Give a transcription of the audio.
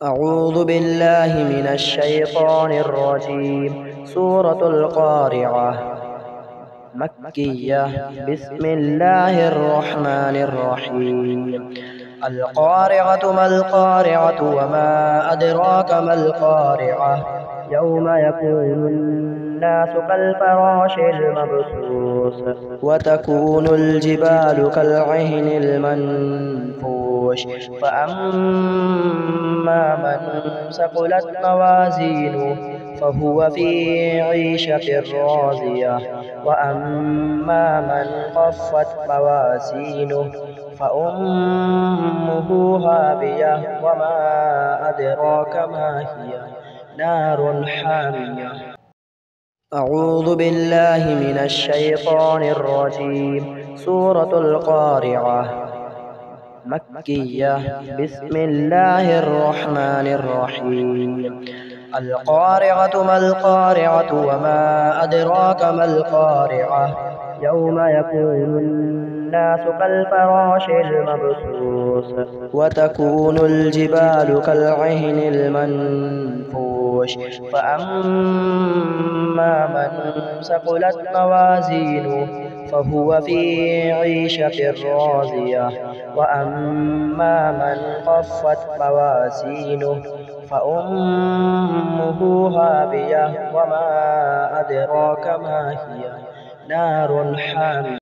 أعوذ بالله من الشيطان الرجيم. سورة القارعة مكية. بسم الله الرحمن الرحيم. القارعة ما القارعة وما أدراك ما القارعة يوم يكون الناس كالفراش المبثوث وتكون الجبال كالعهن المنفوش فأما من ثقلت موازينه فهو في عيشة راضية وأما من خفت موازينه فأمه هاوية وما أدراك ما هي نار حامية. أعوذ بالله من الشيطان الرجيم. سورة القارعة مكية. بسم الله الرحمن الرحيم. القارعة ما القارعة وما أدراك ما القارعة يوم يكون الناس كالفراش المبثوث وتكون الجبال كالعهن المنفوش فأما من ثقلت موازينه فهو في عيشة راضية وأما من خفت موازينه فأمه هاوية وما أدراك ما هي نار حامية.